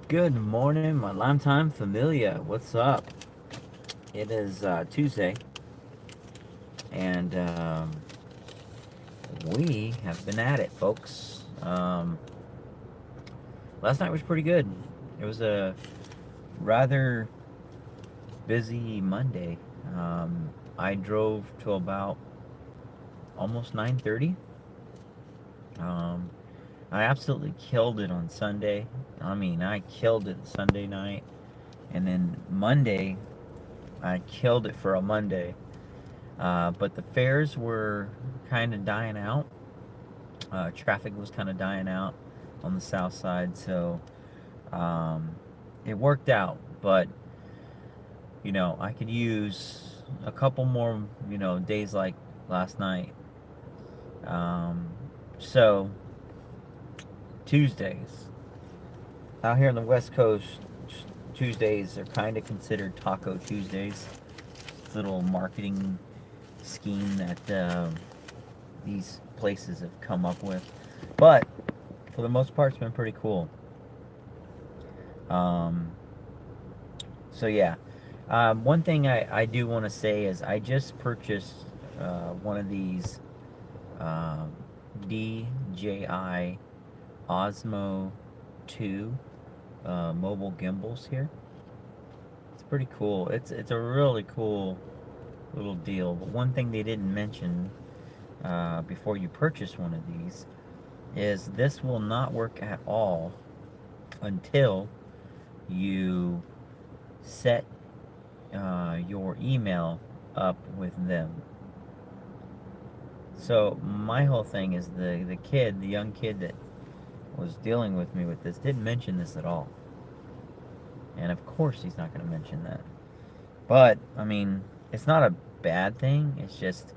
Good morning, my longtime familia. What's up? It is Tuesday, and we have been at it, folks. Last night was pretty good. It was a rather busy Monday. I drove till about almost 9:30. Um, I absolutely killed it on Sunday. I mean, I killed it Sunday night, and then Monday, I killed it for a Monday. But the fares were kind of dying out. Traffic was kind of dying out on the south side, so um, it worked out. But I could use a couple more, days like last night. Um, so Tuesdays out here on the West Coast, Tuesdays are kind of considered Taco Tuesdays. It's a little marketing scheme that these places have come up with. But for the most part, it's been pretty cool. Um, so yeah, one thing I do want to say is I just purchased one of these um, DJI Osmo 2 mobile gimbals here. It's pretty cool. It's a really cool little deal. But one thing they didn't mention before you purchase one of these is this will not work at all until you set your email up with them. So my whole thing is the young kid that was dealing with me with this didn't mention this at all. And of course he's not going to mention that. But I mean, it's not a bad thing. It's just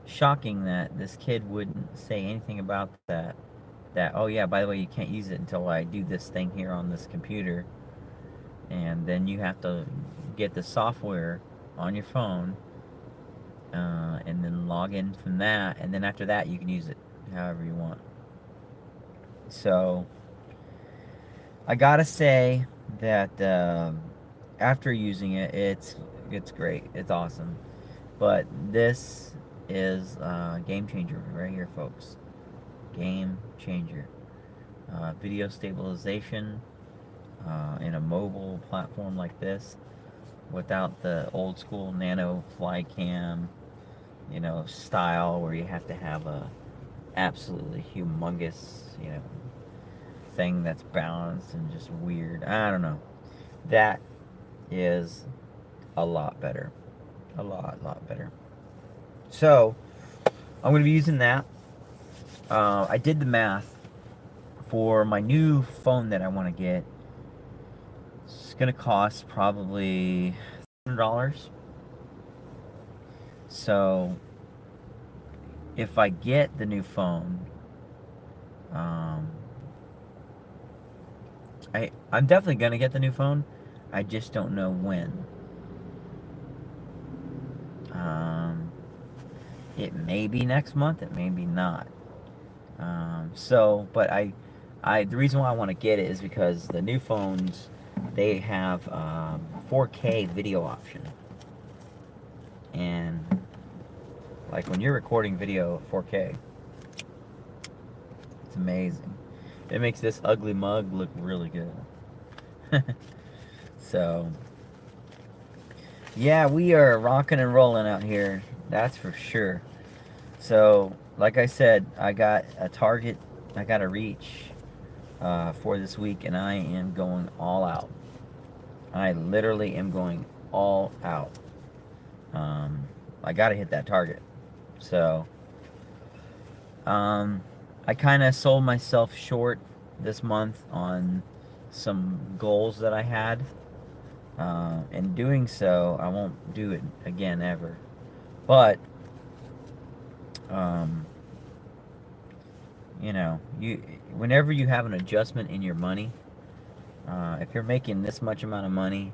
shocking that this kid wouldn't say anything about that. That, oh yeah, by the way, you can't use it until I do this thing here on this computer, and then you have to get the software on your phone, and then log in from that, and then after that you can use it however you want. So I gotta say that after using it, it's great. It's awesome. But this is a game changer right here, folks. Game changer. Video stabilization in a mobile platform like this, without the old school nano fly cam, style where you have to have a absolutely humongous, thing that's balanced and just weird. I don't know. That is a lot better. A lot better. So, I'm going to be using that. I did the math for my new phone that I want to get. It's going to cost probably $100. So, if I get the new phone, um, I'm definitely going to get the new phone. I just don't know when. Um, it may be next month. It may be not. The reason why I want to get it is because the new phones, they have 4K video option, and like when you're recording video 4K, it's amazing. It makes this ugly mug look really good. So yeah, we are rocking and rolling out here. That's for sure. So, like I said, I got a target I got to reach for this week, and I am going all out. I literally am going all out. I got to hit that target. So, I kind of sold myself short this month on some goals that I had. In doing so, I won't do it again ever. But um, you whenever you have an adjustment in your money, if you're making this much amount of money,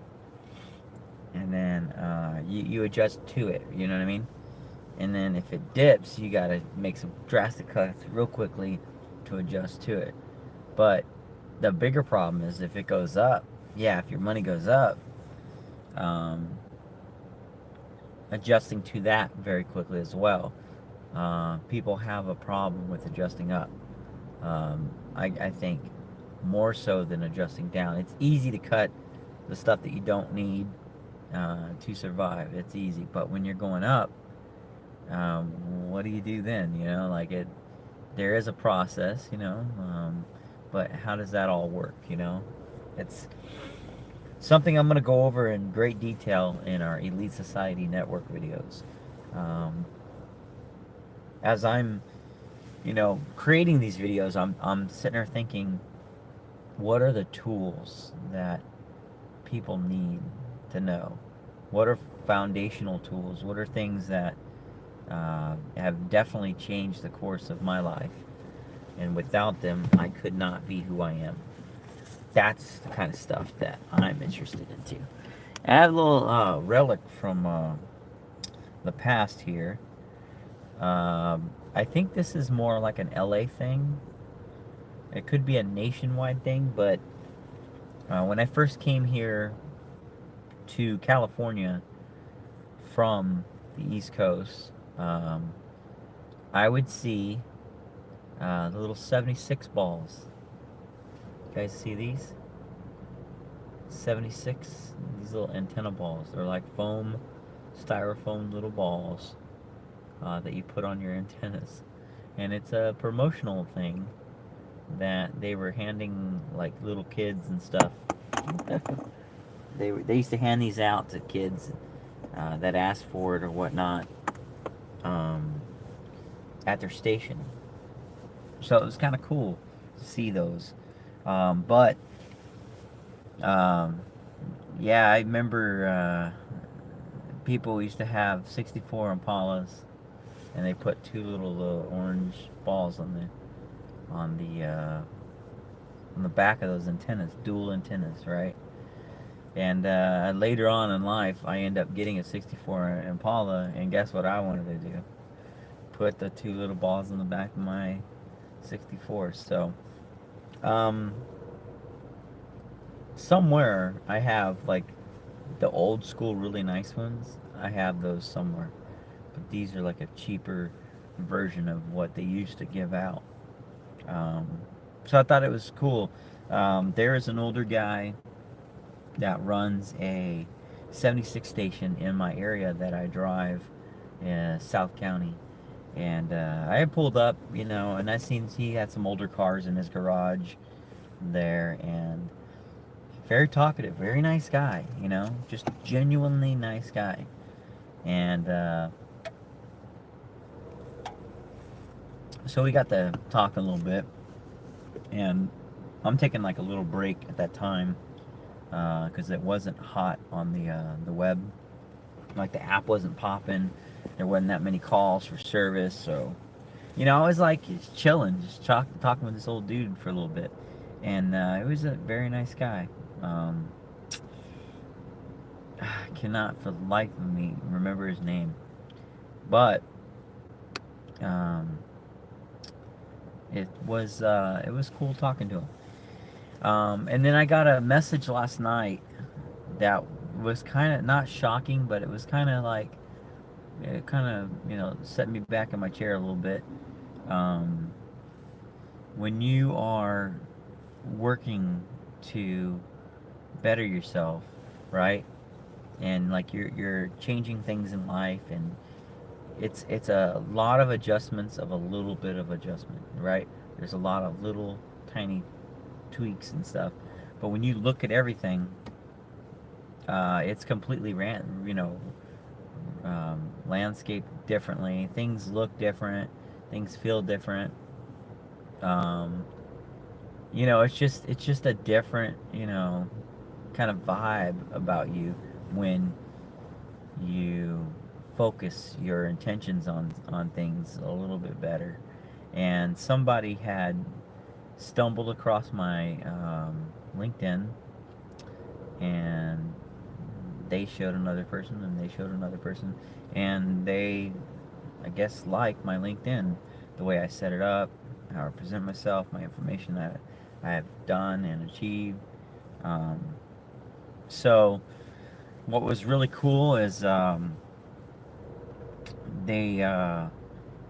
and then you adjust to it, you know what I mean? And then if it dips, you gotta make some drastic cuts real quickly to adjust to it. But the bigger problem is if it goes up. Yeah, if your money goes up, um, adjusting to that very quickly as well. People have a problem with adjusting up. I think more so than adjusting down. It's easy to cut the stuff that you don't need to survive. It's easy, but when you're going up, what do you do then? You know, like it. There is a process, you know, but how does that all work? You know, it's something I'm going to go over in great detail in our Elite Society Network videos. Um, as I'm, creating these videos, I'm sitting there thinking, what are the tools that people need to know? What are foundational tools? What are things that have definitely changed the course of my life? And without them, I could not be who I am. That's the kind of stuff that I'm interested into. I have a little relic from the past here. I think this is more like an LA thing. It could be a nationwide thing, but when I first came here to California from the East Coast, I would see the little 76 balls. You guys see these? 76, these little antenna balls. They're like foam, styrofoam little balls that you put on your antennas. And it's a promotional thing that they were handing like little kids and stuff. They used to hand these out to kids that asked for it or whatnot at their station. So it was kind of cool to see those. But yeah, I remember people used to have 64 Impalas, and they put two little orange balls on the back of those antennas, dual antennas, right? And later on in life, I end up getting a 64 Impala, and guess what I wanted to do? Put the two little balls on the back of my 64. So, somewhere I have like the old school, really nice ones. I have those somewhere, but these are like a cheaper version of what they used to give out. So I thought it was cool. There is an older guy that runs a 76 station in my area that I drive in South County. And I had pulled up, and I seen he had some older cars in his garage there, and very talkative, very nice guy, just genuinely nice guy. And so we got to talk a little bit, and I'm taking like a little break at that time because it wasn't hot on the web, like the app wasn't popping. There wasn't that many calls for service, so I was like just chilling, just talking with this old dude for a little bit, and it was a very nice guy. I cannot for the life of me remember his name, but it was cool talking to him. And then I got a message last night that was kind of not shocking, but it was kind of like it kind of set me back in my chair a little bit. When you are working to better yourself, right? And like you're changing things in life, and it's a lot of adjustments of a little bit of adjustment, right? There's a lot of little tiny tweaks and stuff, but when you look at everything, it's completely landscape differently. Things look different. Things feel different. It's just a different kind of vibe about you when you focus your intentions on things a little bit better. And somebody had stumbled across my LinkedIn, and they showed another person, and they showed another person, and they, I guess, like my LinkedIn, the way I set it up, how I present myself, my information I have done and achieved. Um, so, what was really cool is they uh,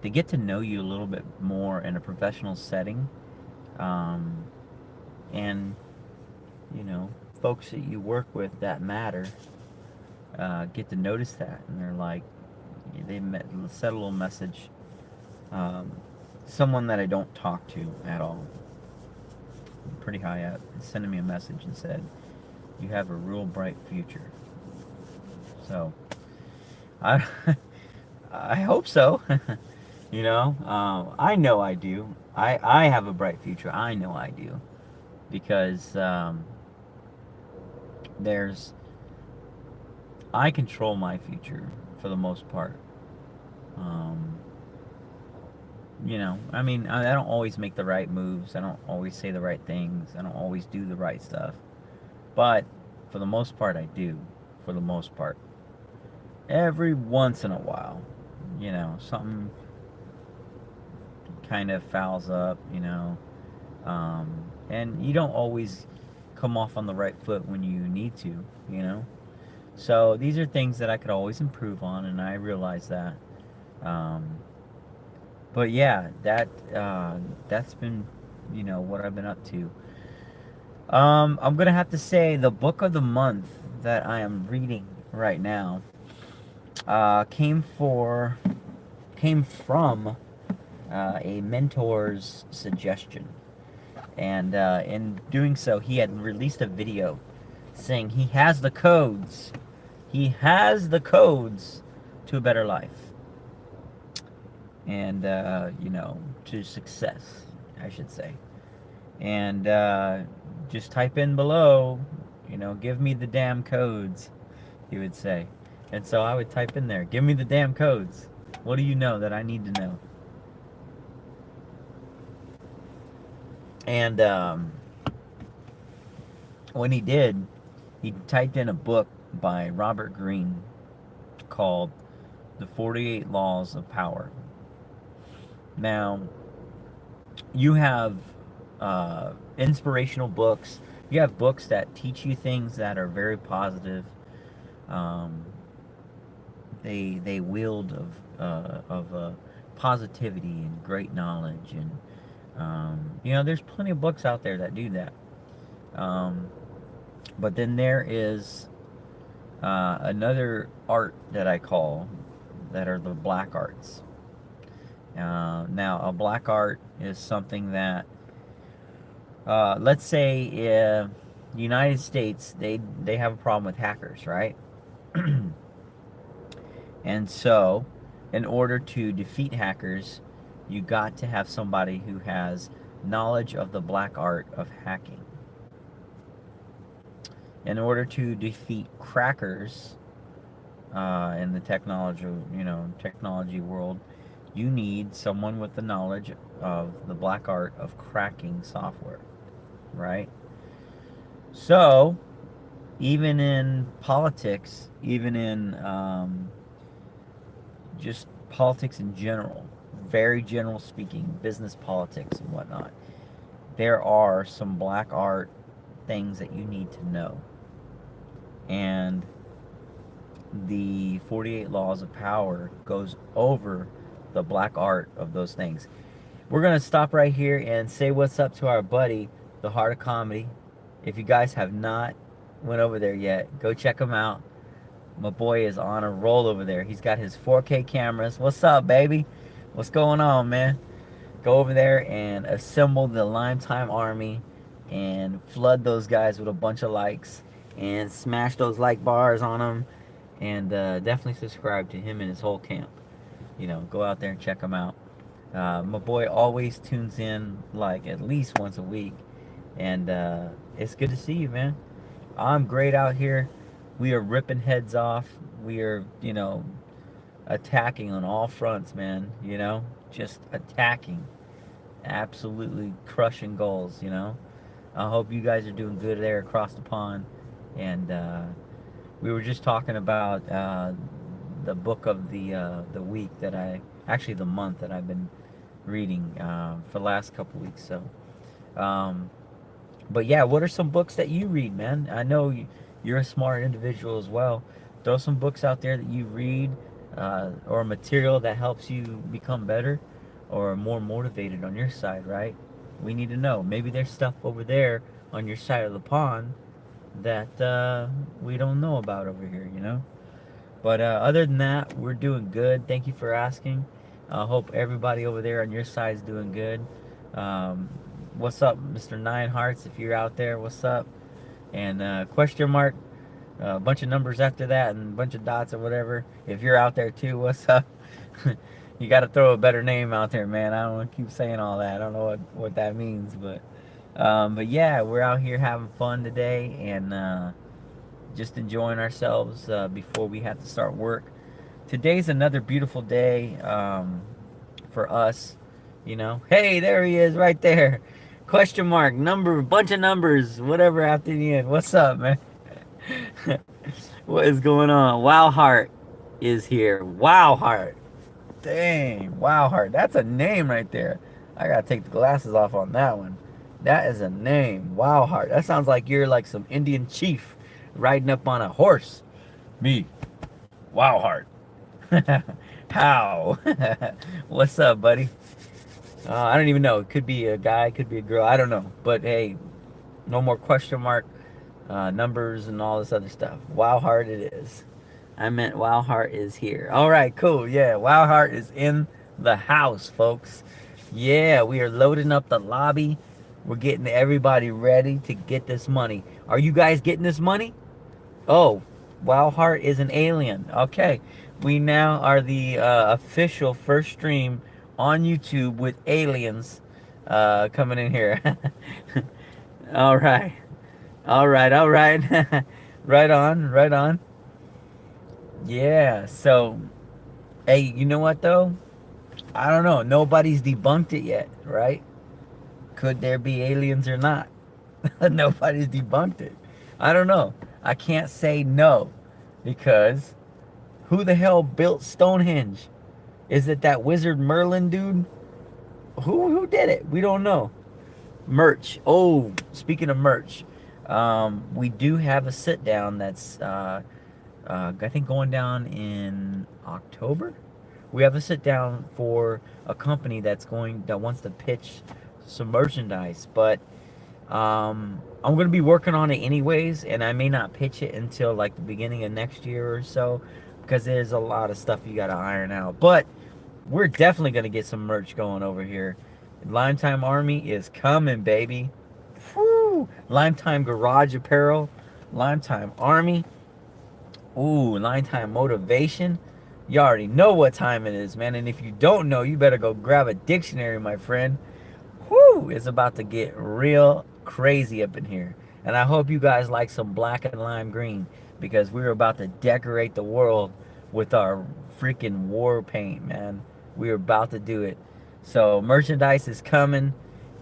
they get to know you a little bit more in a professional setting, um, and you know, folks that you work with that matter get to notice that, and they're like, set a little message. Um, Someone that I don't talk to at all, pretty high up, sending me a message and said, "You have a real bright future." So, I I hope so. I know I do. I have a bright future. I know I do because there's I control my future for the most part. Um, I mean, I don't always make the right moves. I don't always say the right things. I don't always do the right stuff. But for the most part, I do. For the most part. Every once in a while, something kind of fouls up, and you don't always come off on the right foot when you need to. So these are things that I could always improve on, and I realize that. Um, but yeah, that's been, what I've been up to. I'm gonna have to say the book of the month that I am reading right now came from a mentor's suggestion, and in doing so, he had released a video saying he has the codes. He has the codes to a better life, and to success, I should say. And just type in below, give me the damn codes, he would say. And so I would type in there, give me the damn codes. What do you know that I need to know? And when he did, he typed in a book by Robert Greene called The 48 Laws of Power. Now, you have inspirational books. You have books that teach you things that are very positive. Um, they wield of positivity and great knowledge, and there's plenty of books out there that do that. But then there is another art that I call that are the black arts. Now, a black art is something that, let's say, United States, they have a problem with hackers, right? And so, in order to defeat hackers, you got to have somebody who has knowledge of the black art of hacking. In order to defeat crackers in the technology world, you need someone with the knowledge of the black art of cracking software, right? So, even in politics, even in just politics in general, very general speaking, business politics and whatnot, there are some black art things that you need to know. And the 48 Laws of Power goes over the black art of those things. We're going to stop right here and say what's up to our buddy, The Heart of Comedy. If you guys have not went over there yet, go check him out. My boy is on a roll over there. He's got his 4K cameras. What's up, baby? What's going on, man? Go over there and assemble the Lime Time army and flood those guys with a bunch of likes and smash those like bars on them, and definitely subscribe to him and his whole camp. Go out there and check him out. My boy always tunes in like at least once a week, and it's good to see you, man. I'm great out here. We are ripping heads off. We are, attacking on all fronts, man. Just attacking, absolutely crushing goals. I hope you guys are doing good there across the pond. And we were just talking about the book of the week that the month that I've been reading for the last couple weeks. So But yeah, what are some books that you read, man? I know you're a smart individual as well. Throw some books out there that you read, or material that helps you become better or more motivated on your side, right? We need to know. Maybe there's stuff over there on your side of the pond that we don't know about over here, you know? But other than that, we're doing good. Thank you for asking. I hope everybody over there on your side is doing good. Um, what's up, Mr. Nine Hearts? If you're out there, what's up? And question mark, a bunch of numbers after that, and a bunch of dots or whatever. If you're out there too, what's up? You got to throw a better name out there, man. I don't want to keep saying all that. I don't know what that means, but yeah, we're out here having fun today, and just enjoying ourselves before we have to start work. Today's another beautiful day for us, you know. Hey, there he is right there. Question mark, number, bunch of numbers, whatever after the end. What's up, man? What is going on? Wow Heart is here. Wow Heart. Dang, Wow Heart. That's a name right there. I gotta take the glasses off on that one. That is a name. Wow Heart. That sounds like you're like some Indian chief riding up on a horse. Me. Wow Heart. How? What's up, buddy? I don't even know. It could be a guy, could be a girl. I don't know. But hey, no more question mark numbers and all this other stuff. Wow Heart it is. I meant Wow Heart is here. All right, cool. Yeah, Wow Heart is in the house, folks. Yeah, we are loading up the lobby. We're getting everybody ready to get this money. Are you guys getting this money? Oh, Wow Heart is an alien. Okay, we now are the official first stream on YouTube with aliens coming in here. All right, all right, all right. Right on, right on. Yeah. So, hey, you know what though? I don't know. Nobody's debunked it yet, right? Could there be aliens or not? Nobody's debunked it. I don't know. I can't say no because who the hell built Stonehenge? Is it that wizard Merlin dude? Who did it? We don't know. Merch. Oh, speaking of merch, we do have a sit down that's I think going down in October. We have a sit down for a company that wants to pitch some merchandise, but I'm gonna be working on it anyways, and I may not pitch it until like the beginning of next year or so, because there's a lot of stuff you gotta iron out. But we're definitely gonna get some merch going over here. Lime Time Army is coming, baby. Woo! Lime Time Garage Apparel, Lime Time Army. Ooh, Lime Time Motivation. You already know what time it is, man. And if you don't know, you better go grab a dictionary, my friend. Whoo! It's about to get real crazy up in here. And I hope you guys like some black and lime green because we're about to decorate the world with our freaking war paint, man. We're about to do it. So merchandise is coming.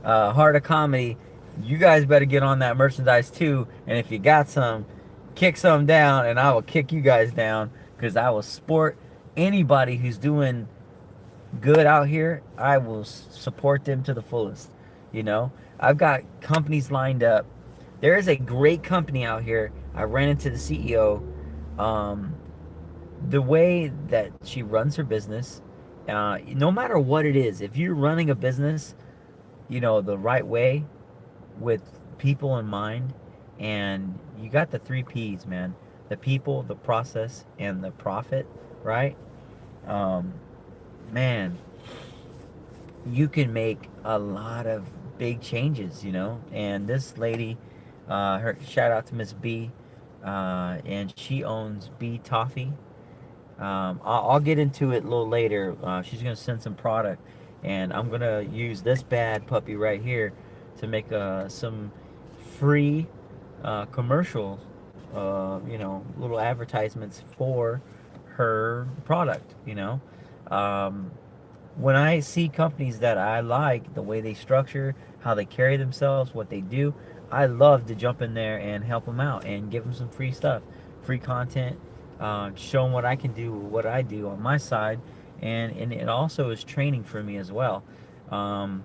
Heart of Comedy, you guys better get on that merchandise too. And if you got some, kick some down and I will kick you guys down because I will support anybody who's doing good out here. I will support them to the fullest. You know, I've got companies lined up. There is a great company out here. I ran into the CEO. Um, the way that she runs her business, no matter what it is, if you're running a business, you know, the right way with people in mind, and you got the three P's, man: the people, the process, and the profit, right? Um, man, you can make a lot of big changes, you know. And this lady, her shout out to Miss B, and she owns B Toffee. I'll get into it a little later. She's gonna send some product, and I'm gonna use this bad puppy right here to make some free commercials, you know, little advertisements for her product. You know, um, when I see companies that I like, the way they structure, how they carry themselves, what they do, I love to jump in there and help them out and give them some free stuff, free content, show them what I can do, what I do on my side, and it also is training for me as well. Um,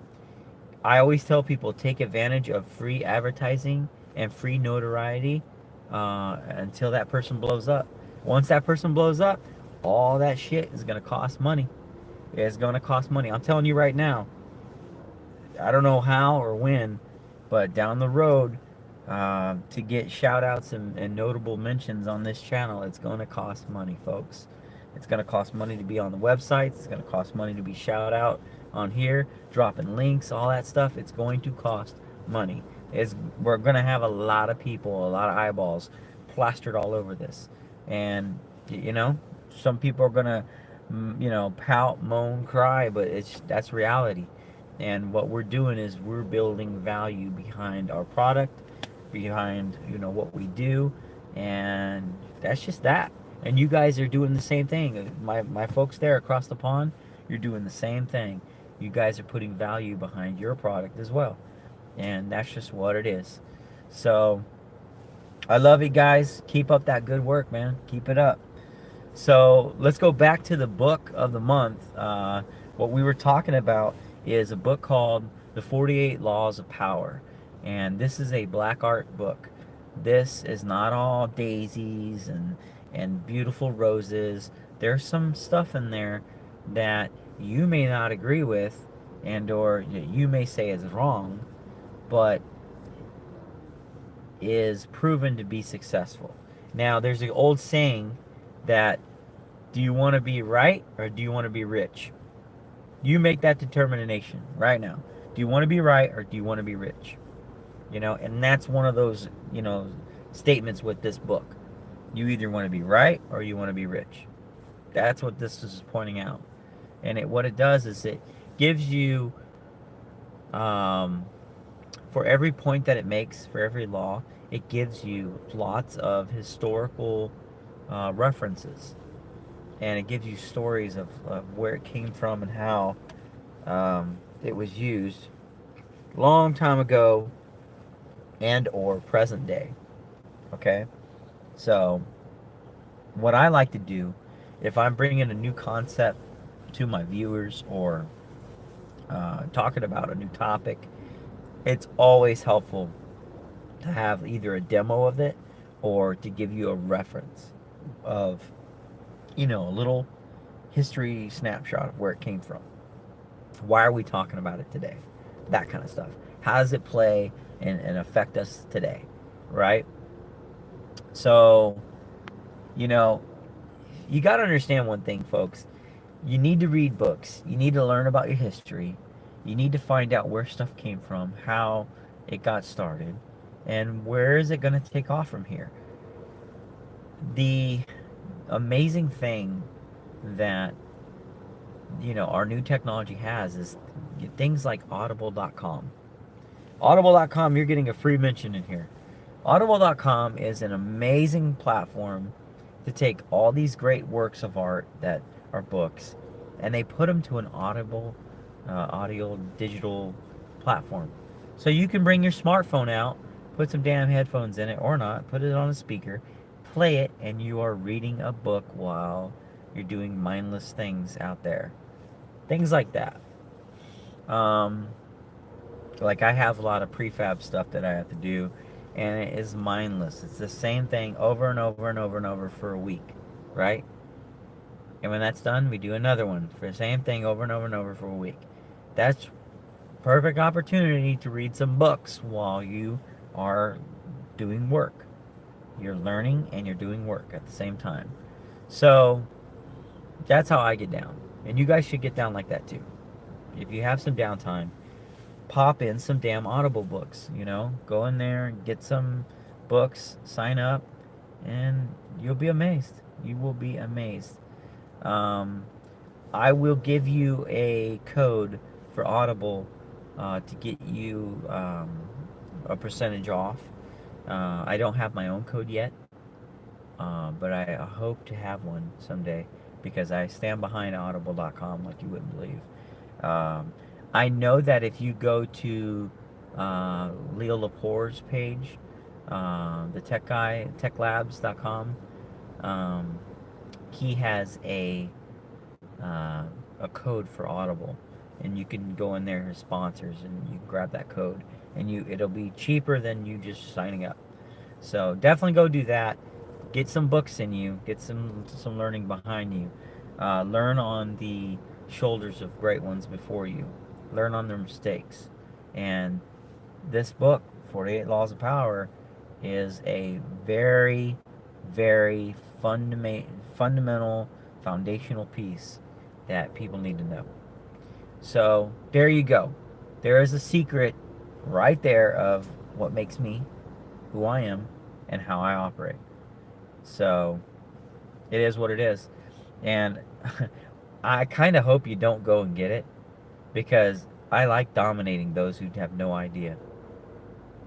I always tell people, take advantage of free advertising and free notoriety until that person blows up. Once that person blows up, all that shit is going to cost money. It's going to cost money. I'm telling you right now, I don't know how or when, but down the road, to get shout outs and notable mentions on this channel, it's going to cost money, folks. It's going to cost money to be on the websites. It's going to cost money to be shout out on here, dropping links, all that stuff. It's going to cost money. We're going to have a lot of people, a lot of eyeballs plastered all over this. And, you know, some people are going to, pout, moan, cry, but that's reality. And what we're doing is we're building value behind our product, behind what we do, and that's just that. And you guys are doing the same thing. My folks there across the pond, you're doing the same thing. You guys are putting value behind your product as well, and that's just what it is. So I love you guys. Keep up that good work, man. Keep it up. So let's go back to the book of the month. What we were talking about is a book called The 48 Laws of Power. And this is a black art book. This is not all daisies and beautiful roses. There's some stuff in there that you may not agree with and or you may say is wrong, but is proven to be successful. Now, there's an old saying that, do you want to be right or do you want to be rich? You make that determination right now. Do you want to be right or do you want to be rich? And that's one of those, statements with this book. You either want to be right or you want to be rich. That's what this is pointing out. And what it does is it gives you, for every point that it makes, for every law, it gives you lots of historical references. And it gives you stories of where it came from and how it was used long time ago and or present day. Okay? So what I like to do, if I'm bringing a new concept to my viewers or talking about a new topic, it's always helpful to have either a demo of it or to give you a reference of, a little history snapshot of where it came from. Why are we talking about it today? That kind of stuff. How does it play and affect us today, right? So, you got to understand one thing, folks. You need to read books. You need to learn about your history. You need to find out where stuff came from, how it got started, and where is it going to take off from here. The amazing thing that our new technology has is things like audible.com. Audible.com, you're getting a free mention in here. Audible.com is an amazing platform to take all these great works of art that are books and they put them to an audio digital platform. So you can bring your smartphone out, put some damn headphones in it or not, put it on a speaker, play it, and you are reading a book while you're doing mindless things out there. Things like that. Like I have a lot of prefab stuff that I have to do, and it is mindless. It's the same thing over and over and over and over for a week, right? And when that's done, we do another one for the same thing over and over and over for a week. That's perfect opportunity to read some books while you are doing work. You're learning and you're doing work at the same time. So that's how I get down. And you guys should get down like that too. If you have some downtime, pop in some damn Audible books, go in there and get some books, sign up, and you'll be amazed. You will be amazed. I will give you a code for Audible to get you a percentage off. I don't have my own code yet, but I hope to have one someday because I stand behind audible.com like you wouldn't believe. I know that if you go to Leo Laporte's page, the tech guy, techlabs.com, he has a code for Audible. and you can go in there as sponsors, and you can grab that code, and it'll be cheaper than you just signing up. So definitely go do that. Get some books in you. Get some learning behind you. Learn on the shoulders of great ones before you. Learn on their mistakes. And this book, 48 Laws of Power, is a very, very fundamental, foundational piece that people need to know. So there you go. There is a secret right there of what makes me who I am and how I operate. So it is what it is. And I kind of hope you don't go and get it, because I like dominating those who have no idea.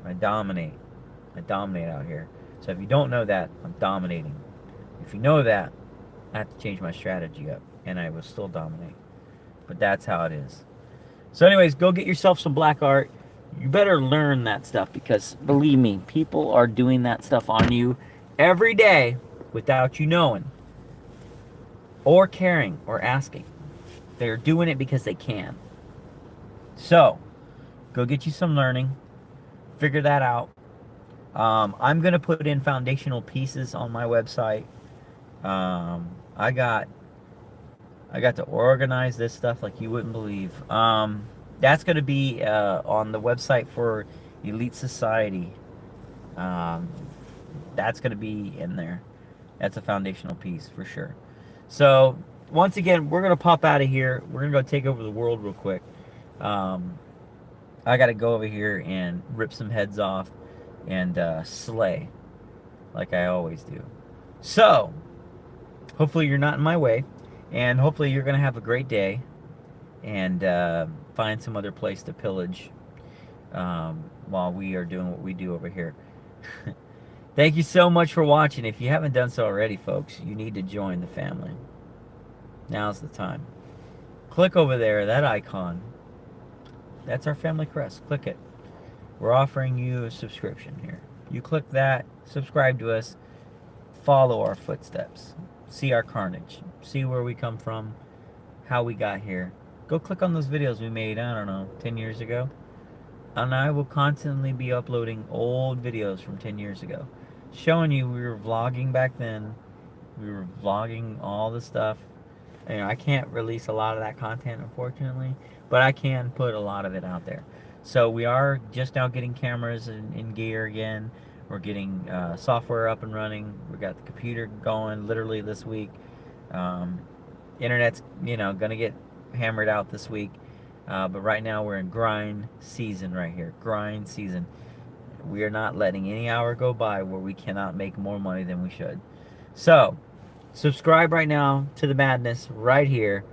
I dominate. I dominate out here. So if you don't know that, I'm dominating. If you know that, I have to change my strategy up, and I will still dominate. But that's how it is. So anyways, go get yourself some black art. You better learn that stuff, because believe me, people are doing that stuff on you every day without you knowing or caring or asking. They're doing it because they can. So go get you some learning. Figure that out. I'm going to put in foundational pieces on my website. I got to organize this stuff like you wouldn't believe. That's going to be on the website for Elite Society. That's going to be in there. That's a foundational piece for sure. So once again, we're going to pop out of here. We're going to go take over the world real quick. I got to go over here and rip some heads off and slay like I always do. So hopefully you're not in my way, and hopefully you're going to have a great day and find some other place to pillage while we are doing what we do over here. Thank you so much for watching. If you haven't done so already, folks, you need to join the family. Now's the time. Click over there, that icon. That's our family crest. Click it. We're offering you a subscription here. You click that, subscribe to us, follow our footsteps, see our carnage, see where we come from, how we got here. Go click on those videos we made, I don't know, 10 years ago. And I will constantly be uploading old videos from 10 years ago, showing you we were vlogging back then. We were vlogging all the stuff. You know, I can't release a lot of that content, unfortunately, but I can put a lot of it out there. So we are just now getting cameras in gear again. We're getting software up and running. We got the computer going literally this week. Internet's, gonna get hammered out this week. But right now we're in grind season right here. Grind season. We are not letting any hour go by where we cannot make more money than we should. So subscribe right now to the madness right here.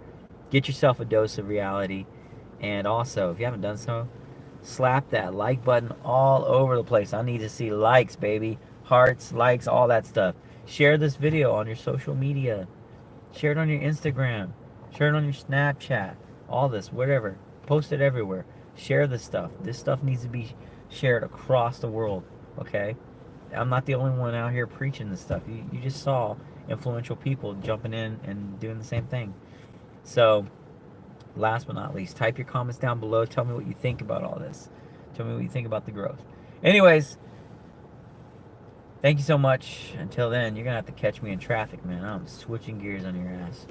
Get yourself a dose of reality. And also, if you haven't done so, slap that like button all over the place. I need to see likes, baby. Hearts, likes, all that stuff. Share this video on your social media. Share it on your Instagram. Share it on your Snapchat. All this, whatever. Post it everywhere. Share this stuff. This stuff needs to be shared across the world, okay? I'm not the only one out here preaching this stuff. You just saw influential people jumping in and doing the same thing. So, last but not least, type your comments down below. Tell me what you think about all this. Tell me what you think about the growth. Anyways, thank you so much. Until then, you're going to have to catch me in traffic, man. I'm switching gears on your ass.